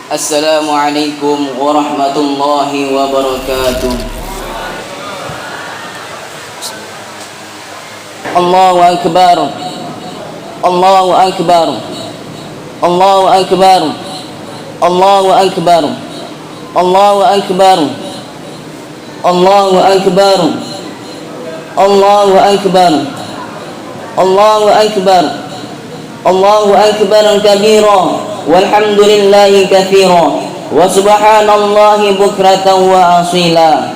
Assalamualaikum warahmatullahi wabarakatuh. Allahu akbar. Allahu akbar. Allahu akbar. Allahu akbar. Allahu akbar. Allahu akbar. Allahu akbar. Allahu akbar. Allahu akbar kabira. Walhamdulillahi katsira wa subhanallahi bukratan wa asila.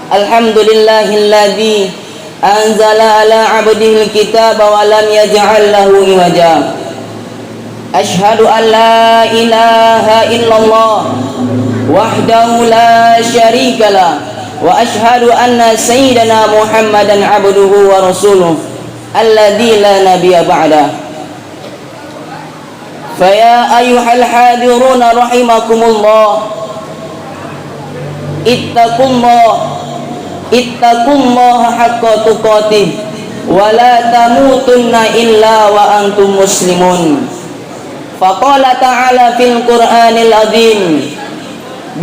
Alhamdulillahilladzi anzala ala 'abdihi alkitaba wa lam yaj'al lahu iwaja. Asyhadu an la ilaha illallah wahdahu la syarikalah wa asyhadu anna sayyidana Muhammadan 'abduhu wa rasuluhu alladzi la nabiyya ba'da. Faya ayyuhal hadiruna rahimakumullah, ittaqullaha haqqa tuqatih wa la tamutunna illa wa antum muslimun. Faqala ta'ala fil Qur'anil azim,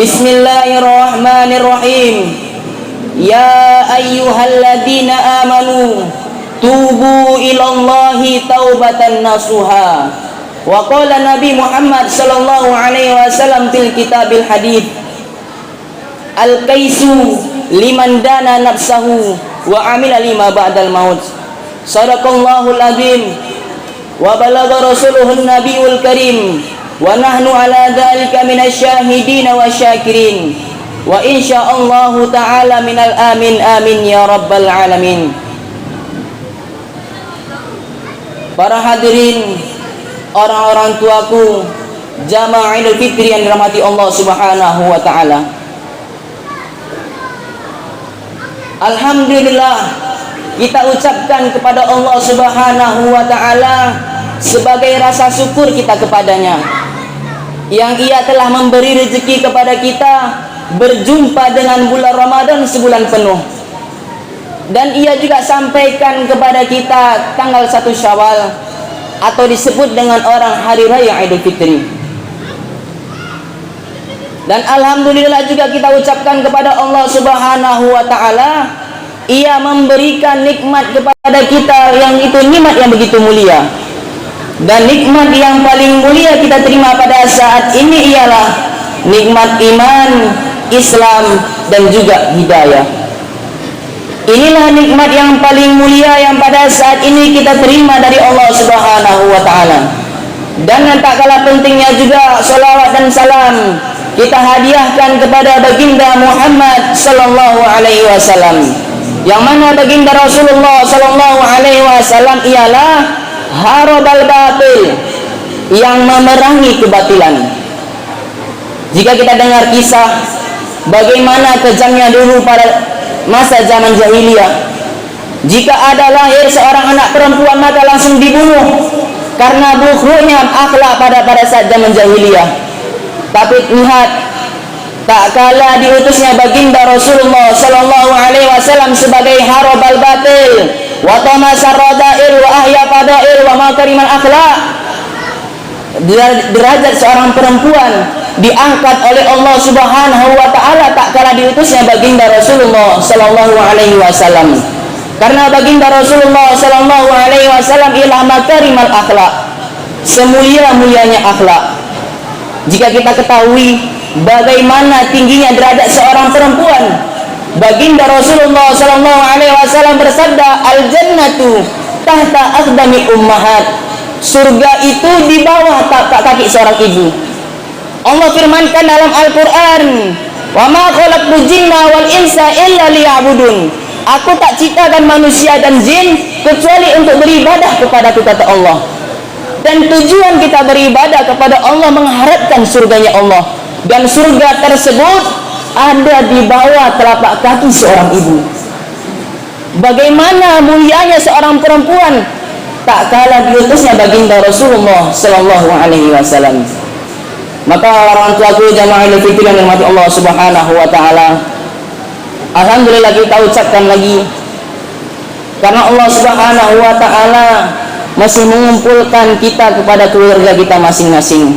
Bismillahirrahmanirrahim, ya ayyuhalladzina amanu tubu ilallahi taubatan nasuha. Wa qala Nabi Muhammad sallallahu alaihi wasallam fil kitabil hadits, al-kaisu liman dana nafsahu wa amila lima ba'dal maut. Sadaqallahul azim wa balagha rasuluhun nabiyul karim wa nahnu ala dzalika minasyahidin wa syakirin wa insyaallahu ta'ala minal amin amin ya rabbal alamin. Para hadirin, orang-orang tuaku, jamaah Idul Fitri yang dirahmati Allah Subhanahu wa taala. Alhamdulillah, kita ucapkan kepada Allah Subhanahu wa taala sebagai rasa syukur kita kepadanya yang Ia telah memberi rezeki kepada kita berjumpa dengan bulan Ramadan sebulan penuh. Dan Ia juga sampaikan kepada kita tanggal 1 Syawal atau disebut dengan orang hari raya Idul Fitri. Dan alhamdulillah juga kita ucapkan kepada Allah Subhanahu wa taala, Ia memberikan nikmat kepada kita yang itu nikmat yang begitu mulia. Dan nikmat yang paling mulia kita terima pada saat ini ialah nikmat iman, Islam dan juga hidayah. Inilah nikmat yang paling mulia yang pada saat ini kita terima dari Allah Subhanahu wa taala. Dan yang tak kalah pentingnya juga salawat dan salam kita hadiahkan kepada baginda Muhammad sallallahu alaihi wasallam. Yang mana baginda Rasulullah sallallahu alaihi wasallam ialah harabal batil, yang memerangi kebatilan. Jika kita dengar kisah bagaimana kejamnya dulu pada masa zaman jahiliyah, jika ada lahir seorang anak perempuan maka langsung dibunuh karena buruknya akhlak pada saat zaman jahiliyah. Tapi lihat, tak kala diutusnya baginda Rasulullah sallallahu alaihi wasallam sebagai harabal batil wa tamasar radail wa ahya fadail wa makarimal akhlak, derajat seorang perempuan diangkat oleh Allah Subhanahu wa taala tak kala diutusnya baginda Rasulullah sallallahu alaihi wasallam. Karena baginda Rasulullah sallallahu alaihi wasallam ialah makarimal akhlak, semulia-mulianya akhlak. Jika kita ketahui bagaimana tingginya derajat seorang perempuan, baginda Rasulullah sallallahu alaihi wasallam bersabda, al-jannatu tahta aqdami ummahat, surga itu di bawah tapak kaki seorang ibu. Allah firmankan dalam Al-Quran, wa ma khalaqtul jinna wal insa illa liya'budun, aku tak ciptakan manusia dan jin kecuali untuk beribadah kepadaku, kata Allah. Dan tujuan kita beribadah kepada Allah mengharapkan surganya Allah, dan surga tersebut ada di bawah telapak kaki seorang ibu. Bagaimana mulianya seorang perempuan tak kalah diutusnya baginda Rasulullah sallallahu alaihi wasallam. Maka orang tuaku jamaah Idul Fitri yang dirahmati Allah Subhanahu wa taala, alhamdulillah kita ucapkan lagi karena Allah Subhanahu wa taala masih mengumpulkan kita kepada keluarga kita masing-masing.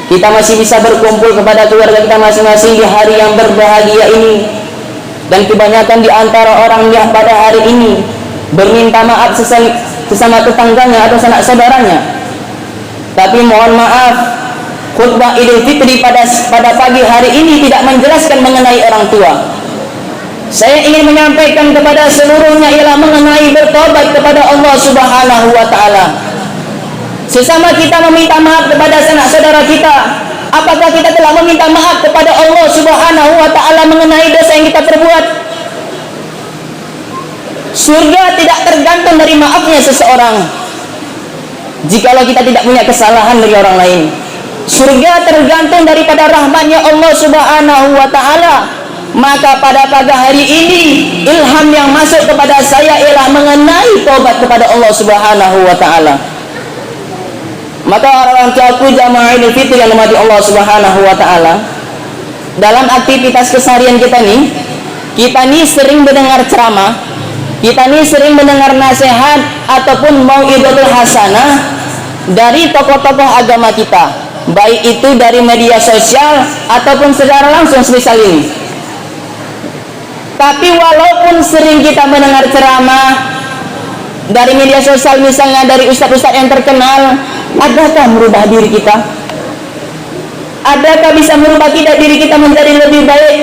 Kita masih bisa berkumpul kepada keluarga kita masing-masing di hari yang berbahagia ini. Dan kebanyakan di antara orang yang pada hari ini berminta maaf sesama tetangganya atau sanak saudaranya. Tapi mohon maaf, khutbah Idul Fitri pada pagi hari ini tidak menjelaskan mengenai orang tua. Saya ingin menyampaikan kepada seluruhnya ialah mengenai bertobat kepada Allah Subhanahu wa taala. Sesama kita meminta maaf kepada sanak saudara kita, apakah kita telah meminta maaf kepada Allah Subhanahu wa taala mengenai dosa yang kita perbuat? Surga tidak tergantung dari maafnya seseorang. Jikalau kita tidak punya kesalahan dari orang lain, surga tergantung daripada rahmatnya Allah Subhanahu wa taala. Maka pada pagi hari ini ilham yang masuk kepada saya ialah mengenai taubat kepada Allah Subhanahu wa taala. Maka orang tuaku jamaah Idul Fitri yang dimati Allah Subhanahu wa taala, dalam aktivitas keseharian kita nih sering mendengar ceramah, kita nih sering mendengar nasihat ataupun mau'izatul hasanah dari tokoh-tokoh agama kita, baik itu dari media sosial ataupun secara langsung semisal ini. Tapi walaupun sering kita mendengar ceramah dari media sosial, misalnya dari ustadz-ustadz yang terkenal, adakah merubah diri kita? Adakah bisa merubah diri kita menjadi lebih baik?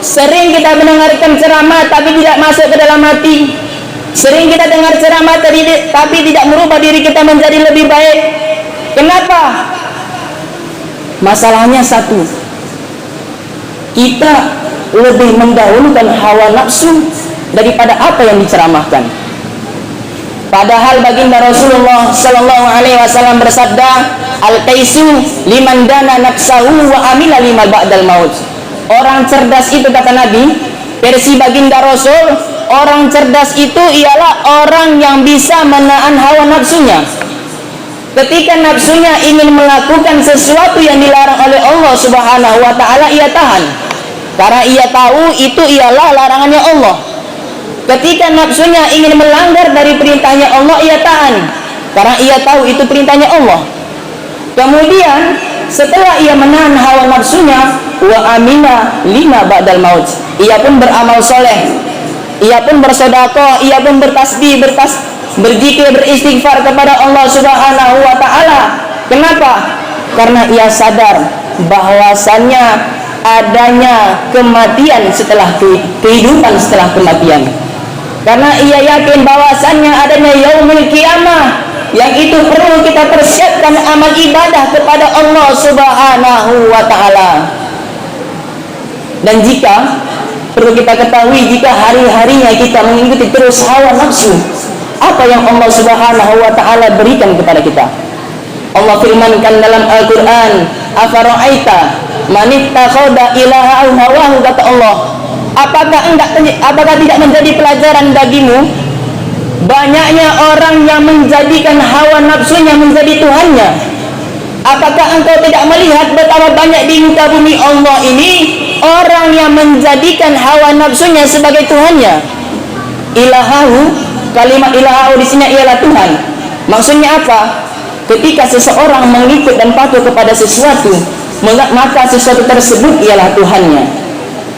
Sering kita mendengarkan ceramah tapi tidak masuk ke dalam hati. Sering kita dengar ceramah tapi tidak merubah diri kita menjadi lebih baik. Kenapa? Masalahnya satu, kita lebih mendahulukan hawa nafsu daripada apa yang diceramahkan. Padahal baginda Rasulullah sallallahu alaihi wasallam bersabda, al-qaisu liman dana nafsahu wa amila lima ba'dal maut. Orang cerdas itu, kata Nabi, versi baginda Rasul, orang cerdas itu ialah orang yang bisa menahan hawa nafsunya. Ketika nafsunya ingin melakukan sesuatu yang dilarang oleh Allah Subhanahu wa taala, ia tahan. Karena ia tahu itu ialah larangannya Allah. Ketika nafsunya ingin melanggar dari perintahnya Allah, ia tahan. Karena ia tahu itu perintahnya Allah. Kemudian setelah ia menahan hawa nafsunya, wa amina lima ba'dal maut, ia pun beramal soleh, ia pun bersedekah, ia pun bertasbih, berzikir, beristighfar kepada Allah Subhanahu wa taala. Kenapa? Karena ia sadar bahwasannya adanya kematian setelah kehidupan setelah kematian. Karena ia yakin bahwasannya adanya yaumul qiyamah, yang itu perlu kita persiapkan amal ibadah kepada Allah Subhanahu wa taala. Dan jika perlu kita ketahui, jika hari-harinya kita mengikuti terus hawa nafsu, apa yang Allah Subhanahu wa taala berikan kepada kita? Allah firmankan dalam Al-Qur'an, afara'aita man ittakhadha ilahahu hawahu, kata Allah, apakah tidak menjadi pelajaran bagimu banyaknya orang yang menjadikan hawa nafsunya menjadi tuhannya? Apakah engkau tidak melihat betapa banyak di muka bumi Allah ini orang yang menjadikan hawa nafsunya sebagai tuhannya? Ilahahu, kalimat ilahahu di sini ialah Tuhan. Maksudnya apa? Ketika seseorang mengikut dan patuh kepada sesuatu, maka sesuatu tersebut ialah Tuhannya.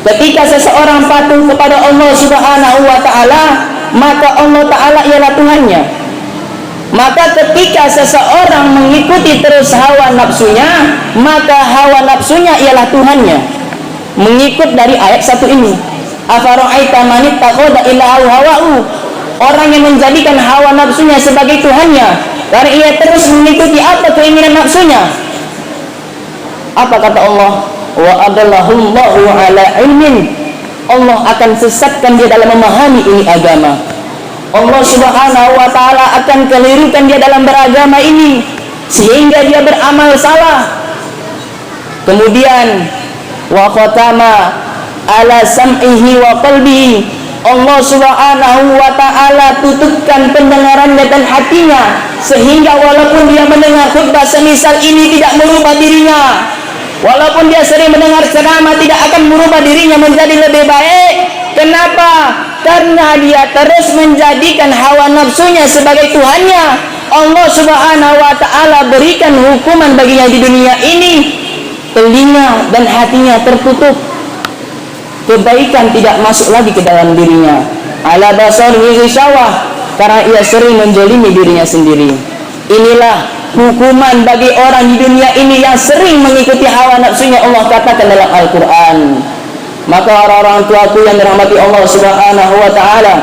Ketika seseorang patuh kepada Allah Subhanahu wa taala, maka Allah taala ialah Tuhannya. Maka ketika seseorang mengikuti terus hawa nafsunya, maka hawa nafsunya ialah Tuhannya. Mengikut dari ayat satu ini, afara'aita man ittakhadha ilahahu hawahu, orang yang menjadikan hawa nafsunya sebagai Tuhannya karena ia terus mengikuti apa keinginan nafsunya. Apa kata Allah? Wa adallahullahu ala ilmin, Allah akan sesatkan dia dalam memahami ini agama. Allah Subhanahu wa taala akan kelirukan dia dalam beragama ini sehingga dia beramal salah. Kemudian wa khatama ala sam'ihi wa qalbihi, Allah Subhanahu wa taala tutupkan pendengarannya dan hatinya sehingga walaupun dia mendengar khutbah semisal ini tidak merubah dirinya. Walaupun dia sering mendengar ceramah tidak akan merubah dirinya menjadi lebih baik. Kenapa? Karena dia terus menjadikan hawa nafsunya sebagai Tuhannya, Allah Subhanahu wa ta'ala berikan hukuman baginya di dunia ini. Telinga dan hatinya tertutup, kebaikan tidak masuk lagi ke dalam dirinya. Ala basarihi ghishawah, karena ia sering menjolimi dirinya sendiri. Inilah hukuman bagi orang di dunia ini yang sering mengikuti hawa nafsunya, Allah katakan dalam Al-Quran. Maka orang-orang tuaku yang dirahmati Allah Subhanahu wa ta'ala,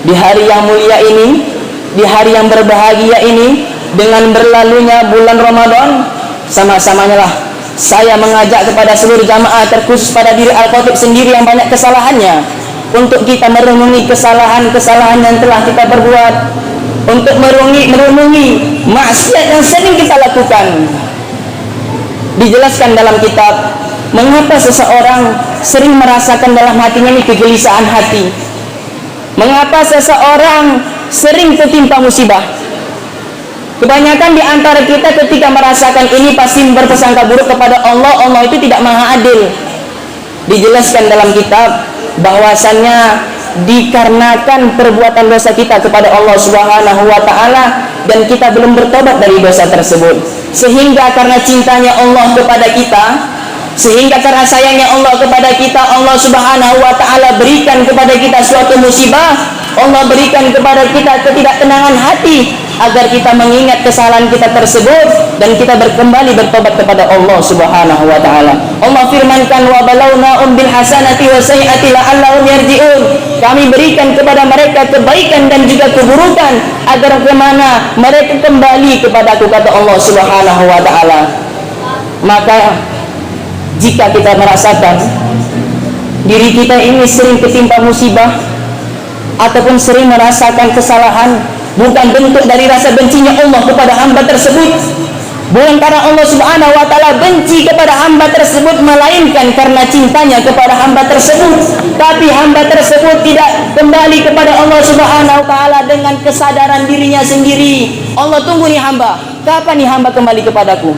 di hari yang mulia ini, di hari yang berbahagia ini, dengan berlalunya bulan Ramadan, sama-samanya lah saya mengajak kepada seluruh jamaah, terkhusus pada diri Al-Khatib sendiri yang banyak kesalahannya, untuk kita merenungi kesalahan-kesalahan yang telah kita perbuat, untuk merenungi maksiat yang sering kita lakukan. Dijelaskan dalam kitab, mengapa seseorang sering merasakan dalam hatinya ini kegelisahan hati, mengapa seseorang sering tertimpa musibah. Kebanyakan di antara kita ketika merasakan ini pasti berprasangka buruk kepada Allah. Allah itu tidak maha adil. Dijelaskan dalam kitab bahwasannya dikarenakan perbuatan dosa kita kepada Allah Subhanahu wa ta'ala, dan kita belum bertobat dari dosa tersebut, sehingga karena cintanya Allah kepada kita, sehingga karena sayangnya Allah kepada kita, Allah Subhanahu wa ta'ala berikan kepada kita suatu musibah. Allah berikan kepada kita ketidaktenangan hati agar kita mengingat kesalahan kita tersebut dan kita kembali bertobat kepada Allah Subhanahu wa ta'ala. Allah firmankan, wa balawnahum bil hasanati wa sayyiati la'allahum yarji'un. Kami berikan kepada mereka kebaikan dan juga keburukan agar kemana mereka kembali kepadaku, kata Allah Subhanahu wa ta'ala. Maka jika kita merasakan diri kita ini sering ketimpa musibah ataupun sering merasakan kesalahan, bukan bentuk dari rasa bencinya Allah kepada hamba tersebut, bukan karena Allah Subhanahu wa ta'ala benci kepada hamba tersebut, melainkan karena cintanya kepada hamba tersebut. Tapi hamba tersebut tidak kembali kepada Allah Subhanahu wa ta'ala dengan kesadaran dirinya sendiri. Allah tunggu nih hamba, kapan nih hamba kembali kepadaku?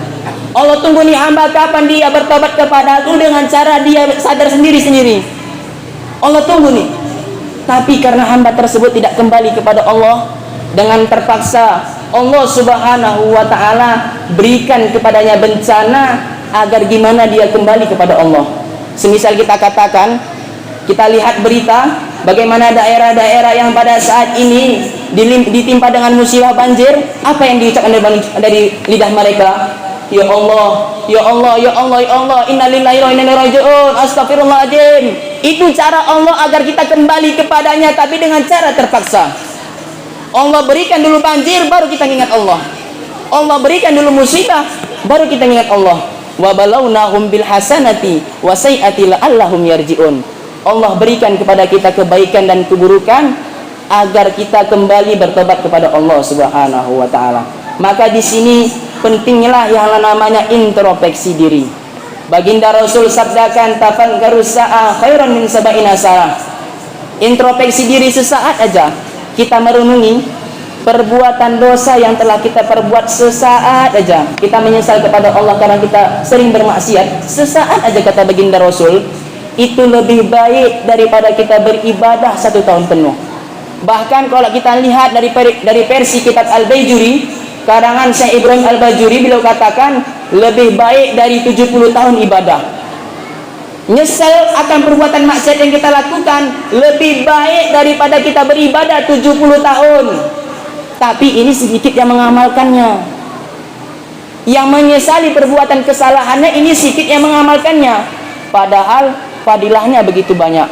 Allah tunggu nih hamba, kapan dia bertobat kepadaku dengan cara dia sadar sendiri-sendiri. Allah tunggu nih. Tapi karena hamba tersebut tidak kembali kepada Allah, dengan terpaksa Allah Subhanahu wa ta'ala berikan kepadanya bencana agar gimana dia kembali kepada Allah. Semisal kita katakan, kita lihat berita bagaimana daerah-daerah yang pada saat ini ditimpa dengan musibah banjir, apa yang diucapkan dari lidah mereka? Ya Allah, ya Allah, ya Allah, ya Allah, innalillahi wa inna ilaihi raji'un, astagfirullahaladzim. Itu cara Allah agar kita kembali kepadanya, tapi dengan cara terpaksa. Allah berikan dulu banjir, baru kita ingat Allah. Allah berikan dulu musibah, baru kita ingat Allah. Wa balawnahum bil hasanati wa sayyiati la'allahum yarji'un. Allah berikan kepada kita kebaikan dan keburukan agar kita kembali bertobat kepada Allah Subhanahu wa ta'ala. Maka di sini pentinglah yang namanya introspeksi diri. Baginda Rasul sabdakan, tafakkaru sa'a khairan min sab'ina sa'a. Introspeksi diri sesaat aja, kita merenungi perbuatan dosa yang telah kita perbuat. Sesaat aja kita menyesal kepada Allah karena kita sering bermaksiat. Sesaat aja, kata baginda Rasul, itu lebih baik daripada kita beribadah 1 tahun penuh. Bahkan kalau kita lihat dari versi kitab Al-Baijuri karangan Syekh Ibrahim Al-Bajuri, beliau katakan lebih baik dari 70 tahun ibadah. Nyesal akan perbuatan maksiat yang kita lakukan lebih baik daripada kita beribadah 70 tahun. Tapi ini sedikit yang mengamalkannya. Yang menyesali perbuatan kesalahannya ini sedikit yang mengamalkannya. Padahal fadilahnya begitu banyak.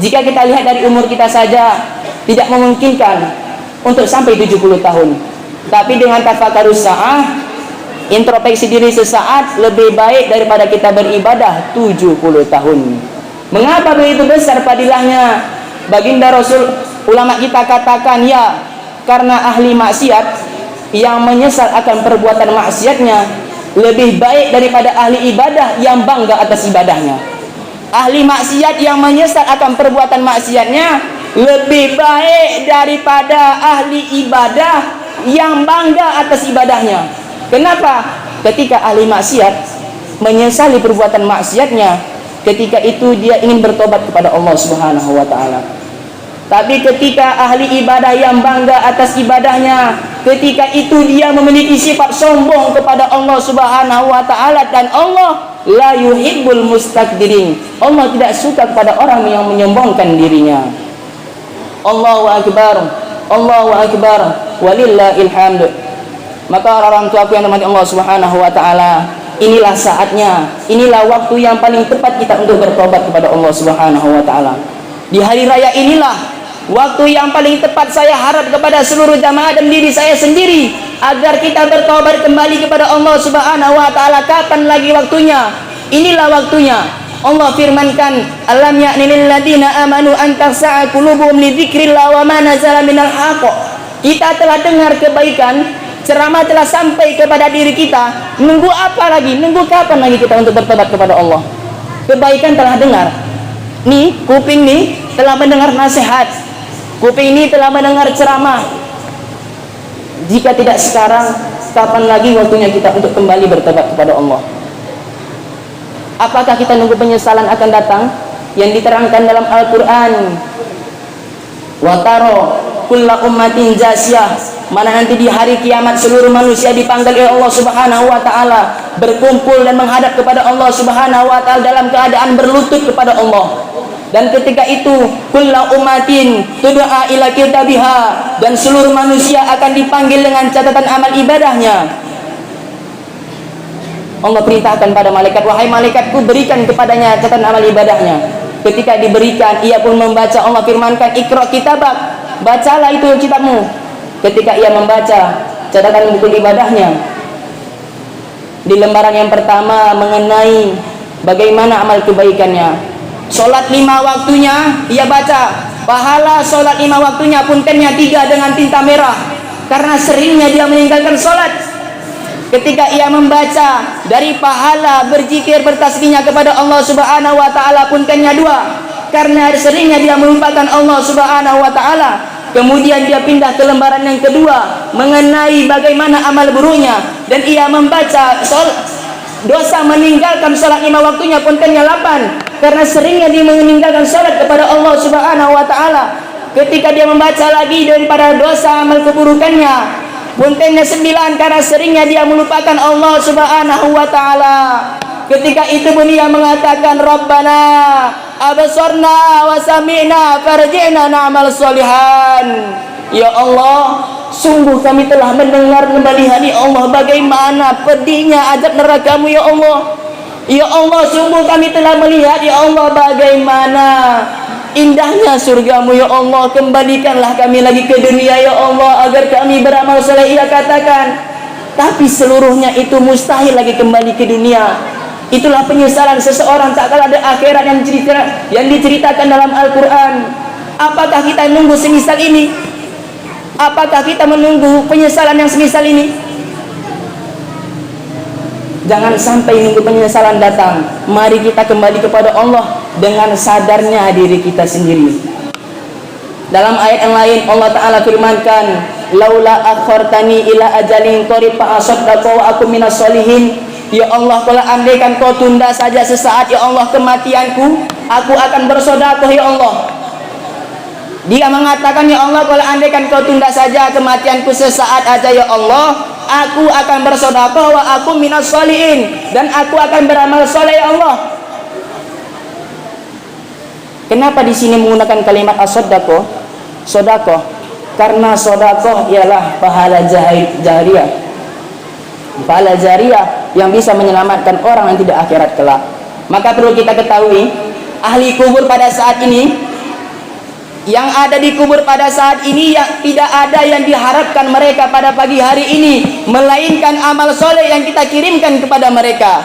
Jika kita lihat dari umur kita saja tidak memungkinkan untuk sampai 70 tahun. Tapi dengan tafakkarus sa'ah, introspeksi diri sesaat, lebih baik daripada kita beribadah 70 tahun. Mengapa begitu besar fadilahnya? Baginda Rasul, ulama kita katakan, ya karena ahli maksiat yang menyesal akan perbuatan maksiatnya lebih baik daripada ahli ibadah yang bangga atas ibadahnya. Ahli maksiat yang menyesal akan perbuatan maksiatnya lebih baik daripada ahli ibadah yang bangga atas ibadahnya. Kenapa? Ketika ahli maksiat menyesali perbuatan maksiatnya, ketika itu dia ingin bertobat kepada Allah Subhanahu wa ta'ala. Tapi ketika ahli ibadah yang bangga atas ibadahnya, ketika itu dia memiliki sifat sombong kepada Allah Subhanahu wa taala, dan Allah la yuhibbul mustakbirin. Allah tidak suka kepada orang yang menyombongkan dirinya. Allahu akbar, Allahu akbar, walillahil hamd. Maka orang tuaku yang dirahmati Allah Subhanahu wa taala, inilah saatnya, inilah waktu yang paling tepat kita untuk bertobat kepada Allah Subhanahu wa taala. Di hari raya inilah waktu yang paling tepat saya harap kepada seluruh jamaah dan diri saya sendiri agar kita bertobat kembali kepada Allah Subhanahu wa taala. Kapan lagi waktunya? Inilah waktunya. Allah firmankan, alam ya'ni lil ladzina amanu an takhsha'a qulubuhum li dzikrillah wa ma nazala minal haqq. Kita telah dengar kebaikan, ceramah telah sampai kepada diri kita. Nunggu apa lagi? Nunggu kapan lagi kita untuk bertobat kepada Allah? Kebaikan telah dengar. Nih, kuping nih telah mendengar nasihat. Kuping ini telah mendengar ceramah. Jika tidak sekarang, kapan lagi waktunya kita untuk kembali bertobat kepada Allah? Apakah kita nunggu penyesalan akan datang yang diterangkan dalam Al-Quran? Wataro kulla ummatin jasiyah, mana nanti di hari kiamat seluruh manusia dipanggil oleh Allah Subhanahu wa taala, berkumpul dan menghadap kepada Allah Subhanahu wa taala dalam keadaan berlutut kepada Allah. Dan ketika itu kullu ummatin tud'a ila kitabiha, dan seluruh manusia akan dipanggil dengan catatan amal ibadahnya. Allah perintahkan pada malaikat, wahai malaikatku, berikan kepadanya catatan amal ibadahnya. Ketika diberikan, ia pun membaca. Allah firmankan, ikra kitabak, bacalah itu kitabmu. Ketika ia membaca catatan buku ibadahnya, di lembaran yang pertama mengenai bagaimana amal kebaikannya. Sholat 5 waktunya ia baca, pahala sholat 5 waktunya puntennya 3 dengan tinta merah, karena seringnya dia meninggalkan sholat. Ketika ia membaca dari pahala berzikir bertasbihnya kepada Allah Subhanahu wa taala puntennya 2, karena seringnya dia melupakan Allah Subhanahu wa taala. Kemudian dia pindah ke lembaran yang kedua mengenai bagaimana amal buruknya, dan ia membaca dosa meninggalkan sholat 5 waktunya puntennya 8, karena seringnya dia meninggalkan sholat kepada Allah Subhanahu wa taala. Ketika dia membaca lagi daripada dosa amal keburukannya, puntennya 9, karena seringnya dia melupakan Allah Subhanahu wa taala. Ketika itu pun dia mengatakan, Rabbana abasarna wa sami'na farji'na na'mal sholihan. Ya Allah, sungguh kami telah mendengar dan melihat, ya Allah, bagaimana pedihnya azab neraka-Mu, ya Allah. Ya Allah, sungguh kami telah melihat, ya Allah, bagaimana indahnya surga-Mu, ya Allah. Kembalikanlah kami lagi ke dunia, ya Allah, agar kami beramal saleh. Ia katakan, tapi seluruhnya itu mustahil lagi kembali ke dunia. Itulah penyesalan seseorang tak kala ada akhirat yang diceritakan dalam Al-Quran. Apakah kita menunggu semisal ini? Apakah kita menunggu penyesalan yang semisal ini? Jangan sampai nunggu penyesalan datang. Mari kita kembali kepada Allah dengan sadarnya diri kita sendiri. Dalam ayat yang lain Allah Ta'ala firmankan, laula akhartani ila ajalin qarib fa asaddaqu wa akum minas sholihin. Ya Allah, kalau andaikan kau tunda saja sesaat, ya Allah, kematianku, aku akan bersedekah, ya Allah. Dia mengatakan, ya Allah, kalau andaikan kau tunda saja kematianku sesaat aja, ya Allah, aku akan bersedekah wa aku minas sholihin, dan aku akan beramal soleh, ya Allah. Kenapa di sini menggunakan kalimat as-sadaqah? Sedekah, karena sedekah ialah pahala jariyah. Pahala jariyah yang bisa menyelamatkan orang yang tidak akhirat kelak. Maka perlu kita ketahui, ahli kubur pada saat ini, yang ada di kubur pada saat ini, yang tidak ada yang diharapkan mereka pada pagi hari ini melainkan amal soleh yang kita kirimkan kepada mereka.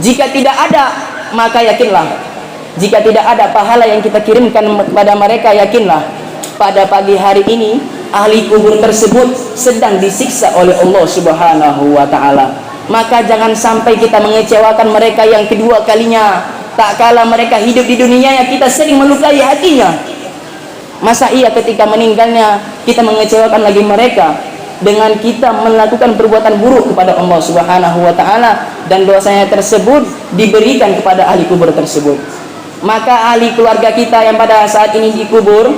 Jika tidak ada, maka yakinlah, jika tidak ada pahala yang kita kirimkan kepada mereka, yakinlah pada pagi hari ini ahli kubur tersebut sedang disiksa oleh Allah Subhanahu wa ta'ala. Maka jangan sampai kita mengecewakan mereka yang kedua kalinya. Tak kala mereka hidup di dunia yang kita sering melukai hatinya, masa iya ketika meninggalnya kita mengecewakan lagi mereka dengan kita melakukan perbuatan buruk kepada Allah Subhanahu wa ta'ala, dan dosanya tersebut diberikan kepada ahli kubur tersebut. Maka ahli keluarga kita yang pada saat ini dikubur,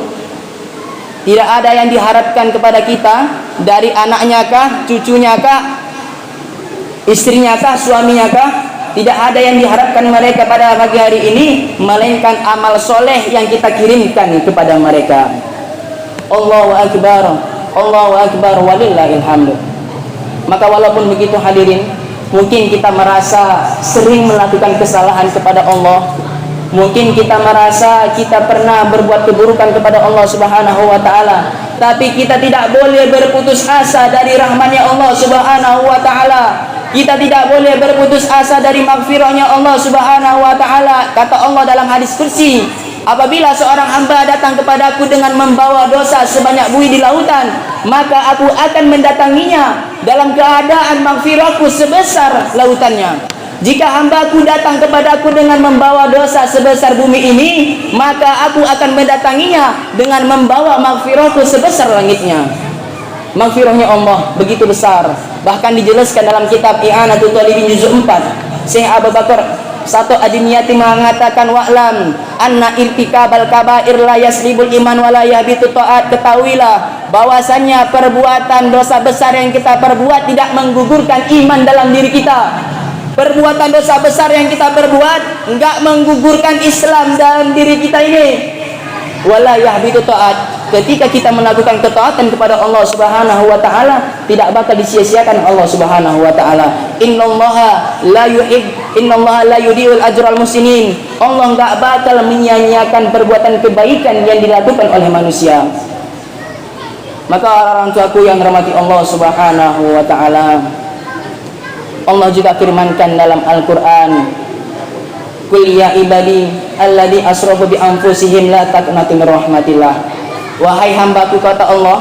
Tidak ada yang diharapkan kepada kita dari anaknya kah, cucunya kah, istrinya kah, suaminya kah. Tidak ada yang diharapkan mereka pada pagi hari ini melainkan amal soleh yang kita kirimkan kepada mereka. Allahu Akbar, Allahu Akbar, walillahil hamd. Maka walaupun begitu hadirin, mungkin kita merasa sering melakukan kesalahan kepada Allah. Mungkin kita merasa kita pernah berbuat keburukan kepada Allah Subhanahu wa taala, tapi kita tidak boleh berputus asa dari rahmat-Nya Allah Subhanahu wa taala. Kita tidak boleh berputus asa dari maghfirah-Nya Allah Subhanahu wa taala. Kata Allah dalam hadis kursi, apabila seorang hamba datang kepadaku dengan membawa dosa sebanyak buih di lautan, maka aku akan mendatanginya dalam keadaan maghfirahku sebesar lautannya. Jika hambaku datang kepadaku dengan membawa dosa sebesar bumi ini, maka aku akan mendatanginya dengan membawa maghfirahku sebesar langitnya. Maghfirahnya Allah begitu besar. Bahkan dijelaskan dalam kitab I'anatul Talibin juz 4. Syekh Abu Bakar Satu Adiniyati mengatakan, wa'lam anna irtikabal kabair la yaslibul iman wa la yahbitu ta'at. Ketahuilah bahwasannya perbuatan dosa besar yang kita perbuat tidak menggugurkan iman dalam diri kita. Perbuatan dosa besar yang kita perbuat enggak menggugurkan Islam dalam diri kita ini. Wala yahbitu ta'at. Ketika kita melakukan ketaatan kepada Allah Subhanahu wa taala, tidak bakal disia-siakan Allah Subhanahu wa taala. Innallaha la yudiul ajral muslimin. Allah enggak bakal menyia-nyiakan perbuatan kebaikan yang dilakukan oleh manusia. Maka orang tuaku yang dirahmati Allah Subhanahu wa taala, Allah juga firmankan dalam Al-Quran, Qul ya ibadi alladhi asrafu bi anfusihim la taqnatu min rahmatillah. Wahai hambaku, kata Allah,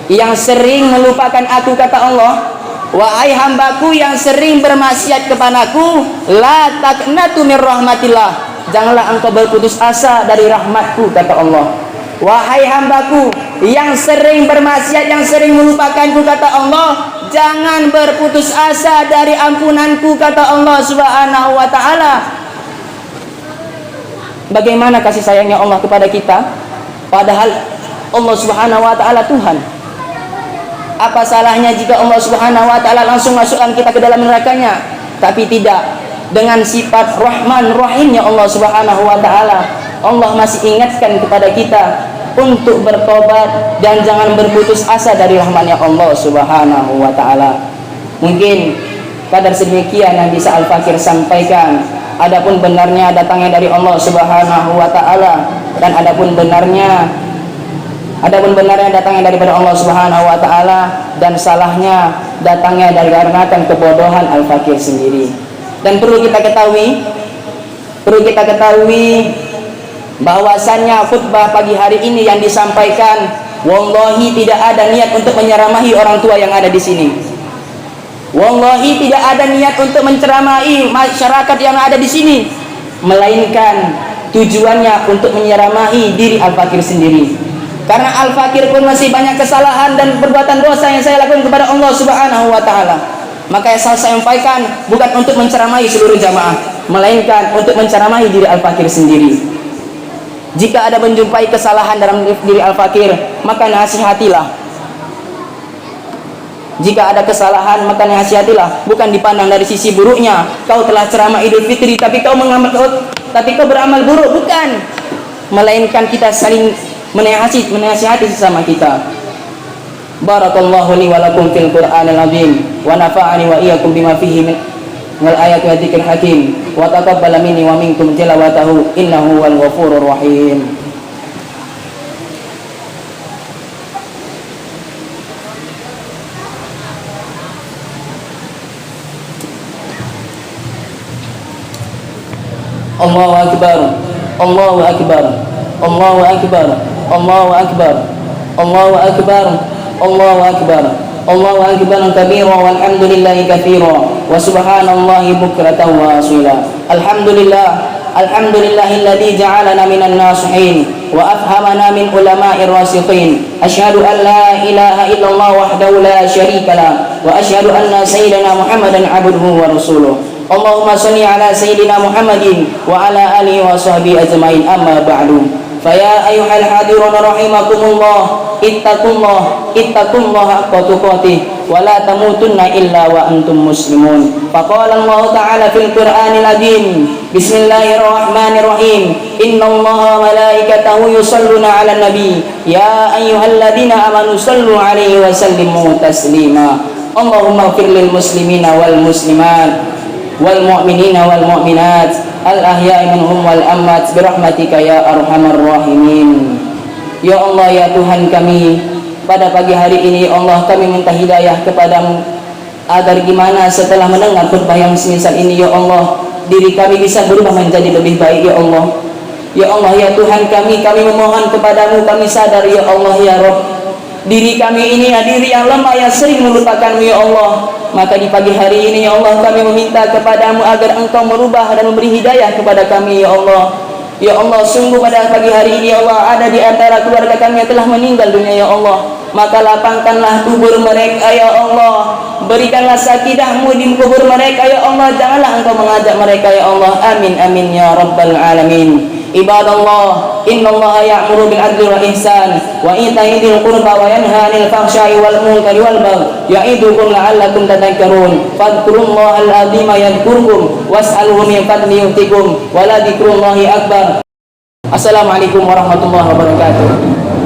yang sering melupakan aku, kata Allah, wahai hambaku yang sering bermaksiat kepadaku, la taqnatu min rahmatillah, janganlah engkau berputus asa dari rahmatku, kata Allah. Wahai hambaku yang sering bermaksiat, yang sering melupakanku, kata Allah, jangan berputus asa dari ampunanku, kata Allah Subhanahu wa taala. Bagaimana kasih sayangnya Allah kepada kita, padahal Allah Subhanahu wa taala Tuhan. Apa salahnya jika Allah Subhanahu wa taala langsung masukkan kita ke dalam nerakanya? Tapi tidak, dengan sifat Rahman Rahimnya Allah Subhanahu wa taala, Allah masih ingatkan kepada kita untuk bertobat dan jangan berputus asa dari rahmatnya Allah Subhanahu wa taala. Mungkin kadar sedemikian yang bisa Al-Fakir sampaikan. Adapun benarnya datangnya dari Allah Subhanahu wa taala, dan adapun benarnya datangnya daripada Allah Subhanahu wa taala, dan salahnya datangnya dari karena kebodohan Al-Fakir sendiri. Dan perlu kita ketahui bahwasannya khutbah pagi hari ini yang disampaikan, wallahi tidak ada niat untuk menceramahi orang tua yang ada di sini. Wallahi tidak ada niat untuk menceramahi masyarakat yang ada di sini, melainkan tujuannya untuk menceramahi diri Al-Fakir sendiri. Karena Al-Fakir pun masih banyak kesalahan dan perbuatan dosa yang saya lakukan kepada Allah Subhanahu wa taala. Maka yang saya sampaikan bukan untuk menceramahi seluruh jamaah, melainkan untuk menceramahi diri Al-Fakir sendiri. Jika ada menjumpai kesalahan dalam diri Al-Fakir, maka nasihatilah. Jika ada kesalahan, maka nasihatilah. Bukan dipandang dari sisi buruknya, kau telah ceramah Idul Fitri tapi kau beramal buruk, bukan. Melainkan kita saling menasihati sesama kita. Barakallahu li wa lakum fil Qur'anil azim wa nafa'ani wa iyyakum bima fihi min wal ayati wa dzikril hakim wa taqabbal minni wa minkum tilawatahu innahu wal ghafurur rahim. Allahu akbar, Allahu akbar, Allahu akbar, Allahu akbar, Allahu akbar, Allahu akbar, Allahu akbar kabira walhamdulillahi katsira wa subhanallahi bukratan wa asila. Alhamdulillahilladzi ja'alana minan nasihin wa afhamana min ulama'ir rasikhin. Asyhadu an la ilaha illallah wahdahu la syarika lah wa asyhadu anna sayyidana Muhammadan abduhu wa rasuluh. Allahumma shalli ala sayyidina Muhammadin wa ala alihi wa sahbihi ajmain, amma ba'du. Faya ayyuhal hadirun rahimakumullah, ittaqullaha haqqa tuqatih wa la tamutunna illa wa antum muslimun. Faqala Allah Ta'ala fil Qur'anil Azim, Bismillahirrahmanirrahim, innallaha wa malaikatahu yusalluna 'alan nabi, ya ayyuhalladzina amanu sallu 'alaihi wa sallimu taslima. Allahumma ighfir lil muslimina wal muslimat wal mu'minina wal mu'minat al ahya'i minhum wal amwat birahmatika ya arhamar rahimin. Ya Allah, ya Tuhan kami, pada pagi hari ini ya Allah, kami minta hidayah kepadamu agar gimana setelah mendengar khutbah yang semisal ini ya Allah, diri kami bisa berubah menjadi lebih baik ya Allah. Ya Allah, ya Tuhan kami memohon kepadamu, kami sadar ya Allah ya Rabb, diri kami ini ya diri yang lemah, yang sering melupakanmu ya Allah. Maka di pagi hari ini ya Allah, kami meminta kepadamu agar engkau merubah dan memberi hidayah kepada kami ya Allah. Ya Allah, sungguh pada pagi hari ini ya Allah, ada di antara keluarga kami yang telah meninggal dunia ya Allah. Maka lapangkanlah kubur mereka ya Allah, berikanlah sakinahmu di kubur mereka ya Allah. Janganlah engkau mengajak mereka ya Allah. Amin amin ya rabbal alamin. Ibadallah, innallaha ya'muru bil 'adli wal ihsan wa ita'i dzil qurba wa yanha 'anil fahsya'i wal munkari wal baghi ya'idukum la'allakum tadhakkarun. Fadhkurullaha al-'azima yadhkurkum was'aluhu min fadlihi yu'tikum wa la dzikrullahi akbar. Assalamualaikum warahmatullahi wabarakatuh.